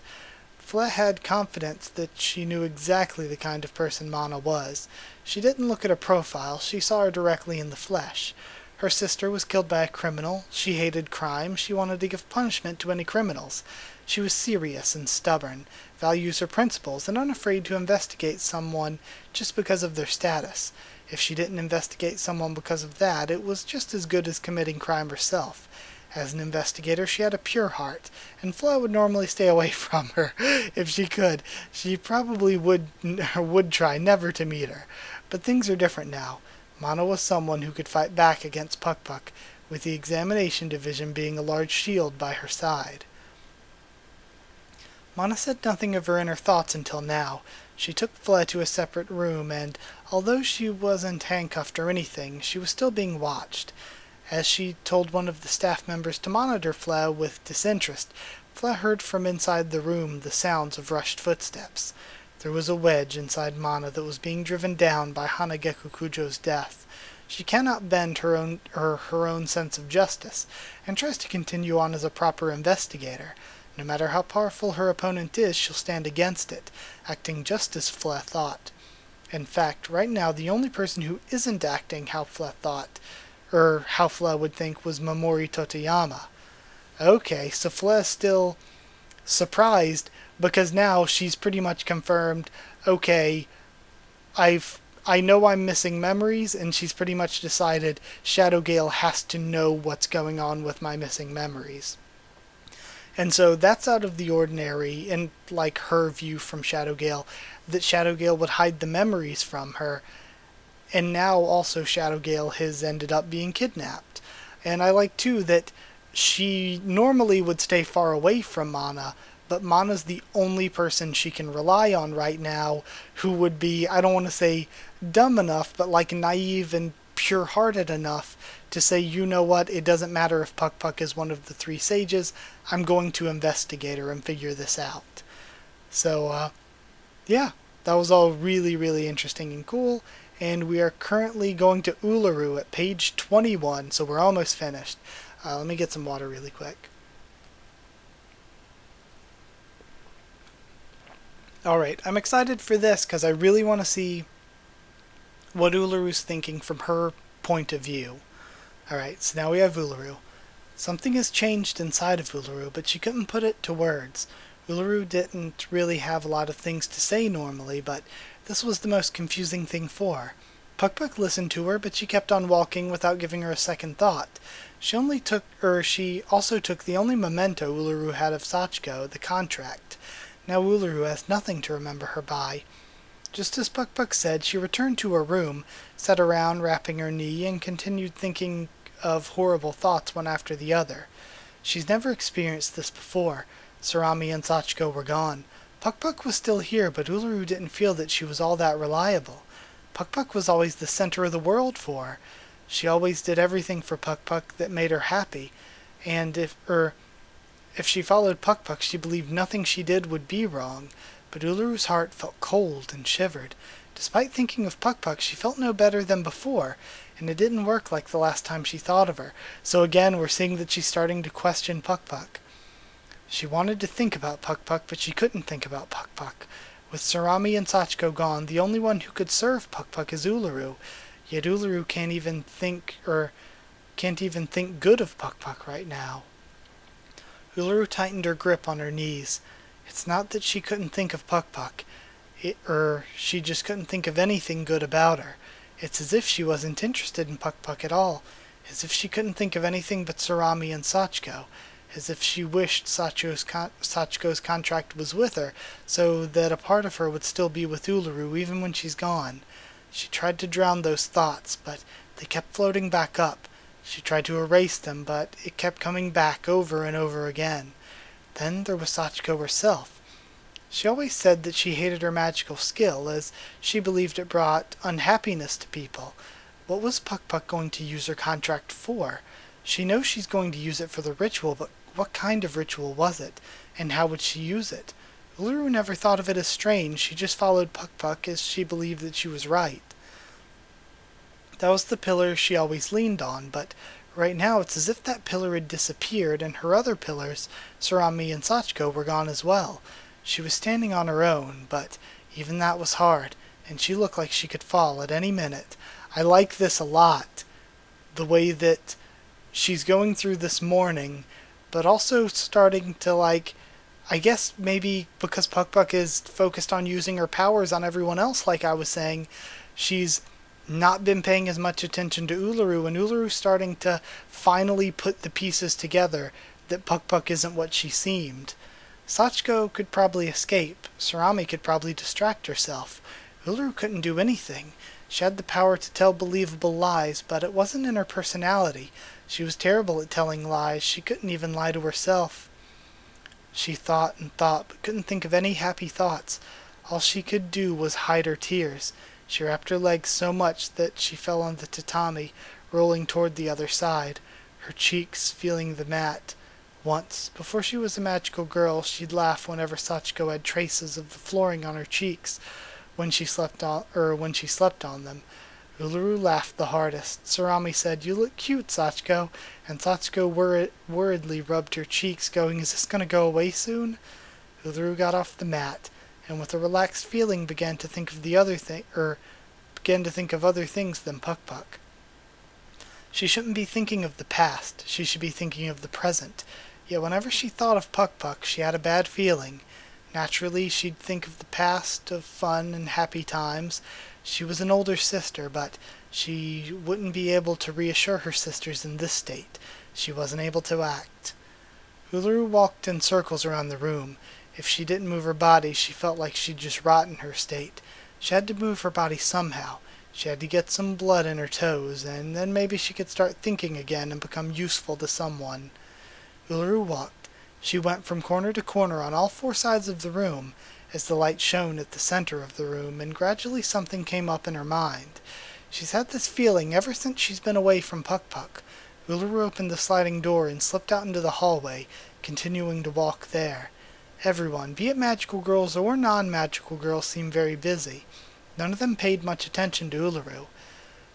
Fle had confidence that she knew exactly the kind of person Mana was. She didn't look at her profile, she saw her directly in the flesh. Her sister was killed by a criminal, she hated crime, she wanted to give punishment to any criminals. She was serious and stubborn, values her principles, and unafraid to investigate someone just because of their status. If she didn't investigate someone because of that, it was just as good as committing crime herself. As an investigator, she had a pure heart, and Fle would normally stay away from her if she could. She probably would try never to meet her. But things are different now. Mana was someone who could fight back against Puck, with the examination division being a large shield by her side. Mana said nothing of her inner thoughts until now. She took Fle to a separate room, and although she wasn't handcuffed or anything, she was still being watched. As she told one of the staff members to monitor Fle with disinterest, Fle heard from inside the room the sounds of rushed footsteps. There was a wedge inside Mana that was being driven down by Hanageku Kujo's death. She cannot bend her own sense of justice, and tries to continue on as a proper investigator. No matter how powerful her opponent is, she'll stand against it, acting just as Fle thought. In fact, right now the only person who isn't acting how Fle thought, or how Fle would think, was Momori Totoyama. Okay, so Fle is still surprised, because now she's pretty much confirmed, okay, I know I'm missing memories, and she's pretty much decided Shadowgale has to know what's going on with my missing memories. And so that's out of the ordinary, and like her view from Shadowgale, that Shadowgale would hide the memories from her, and now also Shadowgale has ended up being kidnapped. And I like too that she normally would stay far away from Mana, but Mana's the only person she can rely on right now who would be, I don't want to say dumb enough, but like naive and pure-hearted enough to say, you know what, it doesn't matter if Puck Puck is one of the three sages, I'm going to investigate her and figure this out. So, yeah, that was all really, really interesting and cool, and we are currently going to Uluru at page 21, so we're almost finished. Let me get some water really quick. Alright, I'm excited for this because I really want to see what Uluru's thinking from her point of view. Alright, so now we have Uluru. Something has changed inside of Uluru, but she couldn't put it to words. Uluru didn't really have a lot of things to say normally, but this was the most confusing thing for her. Puck Puck listened to her, but she kept on walking without giving her a second thought. She also took the only memento Uluru had of Sachiko, the contract. Now Uluru has nothing to remember her by. Just as Puck Puck said, she returned to her room, sat around wrapping her knee, and continued thinking of horrible thoughts one after the other. She's never experienced this before. Sarami and Sachiko were gone. Puck Puck was still here, but Uluru didn't feel that she was all that reliable. Puck Puck was always the center of the world for her. She always did everything for Puck Puck that made her happy, and if she followed Puck Puck, she believed nothing she did would be wrong. But Uluru's heart felt cold and shivered. Despite thinking of Puck Puck, she felt no better than before, and it didn't work like the last time she thought of her. So again, we're seeing that she's starting to question Puck Puck. She wanted to think about Puck Puck, but she couldn't think about Puck Puck. With Sarami and Sachiko gone, the only one who could serve Puck Puck is Uluru. Yet Uluru can't even think good of Puck Puck right now. Uluru tightened her grip on her knees. It's not that she couldn't think of Puck Puck, she just couldn't think of anything good about her. It's as if she wasn't interested in Puck Puck at all, as if she couldn't think of anything but Sarami and Sachiko, as if she wished Sachiko's contract was with her, so that a part of her would still be with Uluru even when she's gone. She tried to drown those thoughts, but they kept floating back up. She tried to erase them, but it kept coming back over and over again. Then there was Sachiko herself. She always said that she hated her magical skill, as she believed it brought unhappiness to people. What was Puck Puck going to use her contract for? She knows she's going to use it for the ritual, but what kind of ritual was it, and how would she use it? Uluru never thought of it as strange, she just followed Puck Puck as she believed that she was right. That was the pillar she always leaned on, but right now it's as if that pillar had disappeared, and her other pillars, Sarami and Sachiko, were gone as well. She was standing on her own, but even that was hard, and she looked like she could fall at any minute. I like this a lot, the way that she's going through this morning, but also starting to, I guess maybe because Puck Puck is focused on using her powers on everyone else, like I was saying, she's not been paying as much attention to Uluru, and Uluru's starting to finally put the pieces together that Puck Puck isn't what she seemed. Sachiko could probably escape. Sarami could probably distract herself. Uluru couldn't do anything. She had the power to tell believable lies, but it wasn't in her personality. She was terrible at telling lies. She couldn't even lie to herself. She thought and thought, but couldn't think of any happy thoughts. All she could do was hide her tears. She wrapped her legs so much that she fell on the tatami, rolling toward the other side, her cheeks feeling the mat. Once, before she was a magical girl, she'd laugh whenever Sachiko had traces of the flooring on her cheeks when she slept on them. Uluru laughed the hardest. Sarami said, "You look cute, Sachiko," and Sachiko worriedly rubbed her cheeks, going, "Is this going to go away soon?" Uluru got off the mat, and with a relaxed feeling began to think of other things than Puck Puck. She shouldn't be thinking of the past. She should be thinking of the present. Yet whenever she thought of Puck Puck, she had a bad feeling. Naturally, she'd think of the past, of fun and happy times. She was an older sister, but she wouldn't be able to reassure her sisters in this state. She wasn't able to act. Uluru walked in circles around the room. If she didn't move her body, she felt like she'd just rot in her state. She had to move her body somehow. She had to get some blood in her toes, and then maybe she could start thinking again and become useful to someone. Uluru walked. She went from corner to corner on all four sides of the room, as the light shone at the center of the room, and gradually something came up in her mind. She's had this feeling ever since she's been away from Puck-Puck. Uluru opened the sliding door and slipped out into the hallway, continuing to walk there. Everyone, be it magical girls or non-magical girls, seemed very busy. None of them paid much attention to Uluru.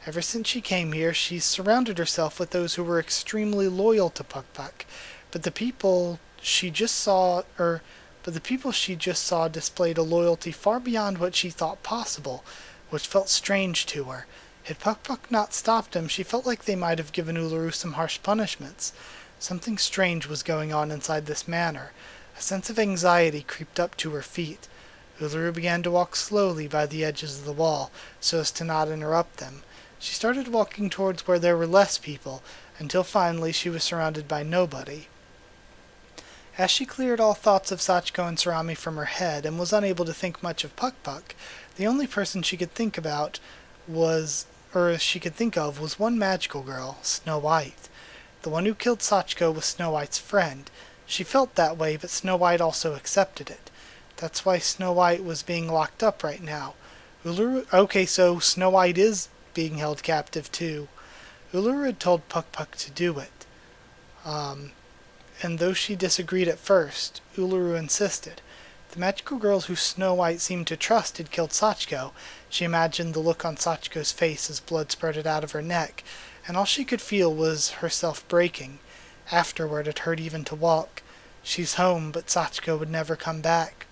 Ever since she came here, she's surrounded herself with those who were extremely loyal to Puck-Puck, but the people she just saw displayed a loyalty far beyond what she thought possible, which felt strange to her. Had Puck-Puck not stopped them, she felt like they might have given Uluru some harsh punishments. Something strange was going on inside this manor. A sense of anxiety creeped up to her feet. Uluru began to walk slowly by the edges of the wall, so as to not interrupt them. She started walking towards where there were less people, until finally she was surrounded by nobody. As she cleared all thoughts of Sachiko and Sarami from her head, and was unable to think much of Puck-Puck, the only person she could think of was one magical girl, Snow White. The one who killed Sachiko was Snow White's friend. She felt that way, but Snow White also accepted it. That's why Snow White was being locked up right now. Okay, so Snow White is being held captive too. Uluru had told Puck-Puck to do it. And though she disagreed at first, Uluru insisted. The magical girl who Snow White seemed to trust had killed Sachiko. She imagined the look on Sachiko's face as blood spurted out of her neck, and all she could feel was herself breaking. Afterward it hurt even to walk. She's home, but Sachiko would never come back.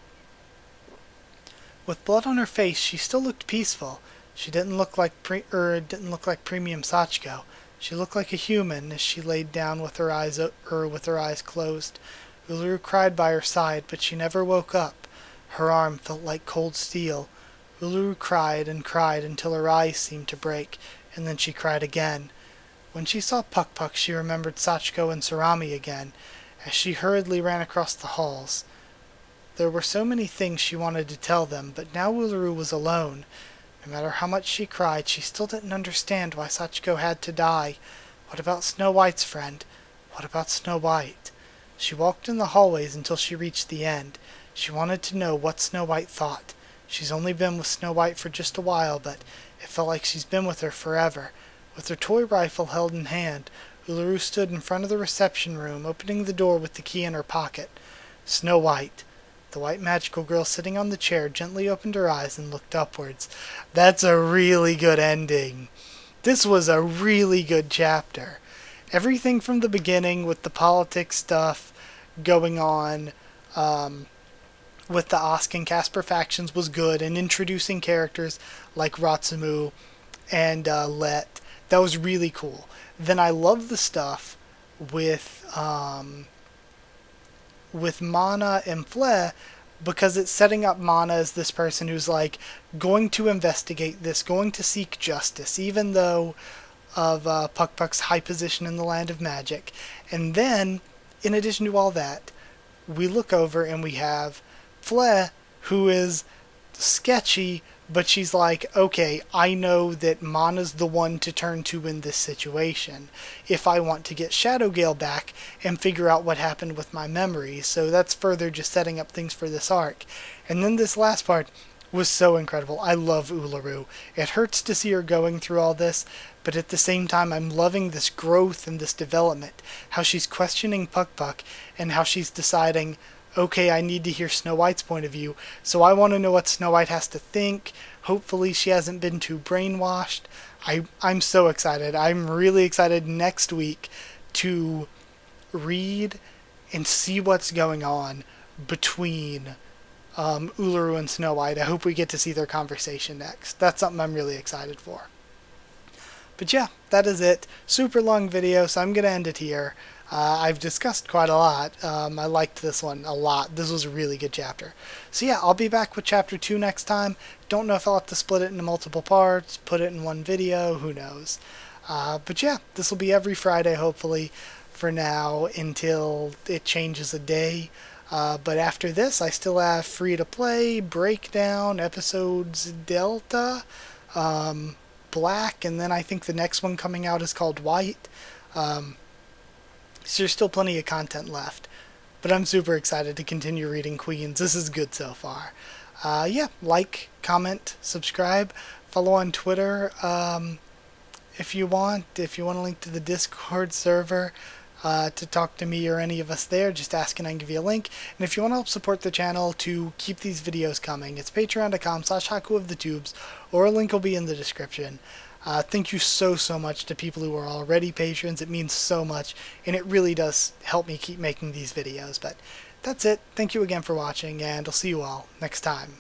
With blood on her face, she still looked peaceful. She didn't look like premium Sachiko. She looked like a human as she laid down with her eyes closed. Uluru cried by her side, but she never woke up. Her arm felt like cold steel. Uluru cried and cried until her eyes seemed to break, and then she cried again. When she saw Puck-Puck, she remembered Sachiko and Sarami again, as she hurriedly ran across the halls. There were so many things she wanted to tell them, but now Uluru was alone. No matter how much she cried, she still didn't understand why Sachiko had to die. What about Snow White's friend? What about Snow White? She walked in the hallways until she reached the end. She wanted to know what Snow White thought. She's only been with Snow White for just a while, but it felt like she's been with her forever. With her toy rifle held in hand, Uluru stood in front of the reception room, opening the door with the key in her pocket. Snow White. The white magical girl sitting on the chair gently opened her eyes and looked upwards. That's a really good ending. This was a really good chapter. Everything from the beginning with the politics stuff going on with the Asuka and Casper factions was good, and introducing characters like Ratsumu and Let. That was really cool. Then I love the stuff with Mana and Flea, because it's setting up Mana as this person who's like going to investigate this, going to seek justice, even though of Puck-Puck's high position in the land of magic. And then, in addition to all that, we look over and we have Flea, who is sketchy, but she's like, okay, I know that Mana's the one to turn to in this situation if I want to get Shadowgale back and figure out what happened with my memories. So that's further just setting up things for this arc. And then this last part was so incredible. I love Uluru. It hurts to see her going through all this, but at the same time I'm loving this growth and this development. How she's questioning Puck-Puck and how she's deciding, okay, I need to hear Snow White's point of view, so I want to know what Snow White has to think. Hopefully she hasn't been too brainwashed. I'm so excited. I'm really excited next week to read and see what's going on between Uluru and Snow White. I hope we get to see their conversation next. That's something I'm really excited for. But yeah, that is it. Super long video, so I'm going to end it here. I've discussed quite a lot. I liked this one a lot. This was a really good chapter. So yeah, I'll be back with chapter 2 next time. Don't know if I'll have to split it into multiple parts, put it in one video, who knows. But yeah, this will be every Friday, hopefully, for now until it changes a day. But after this, I still have Free to Play, Breakdown, Episodes Delta, Black, and then I think the next one coming out is called White. So there's still plenty of content left. But I'm super excited to continue reading Queens. This is good so far. Yeah, like, comment, subscribe, follow on Twitter if you want. If you want a link to the Discord server to talk to me or any of us there, just ask and I can give you a link. And if you want to help support the channel to keep these videos coming, it's patreon.com/HakuOfTheTubes, or a link will be in the description. Thank you so much to people who are already patrons. It means so much, and it really does help me keep making these videos. But that's it. Thank you again for watching, and I'll see you all next time.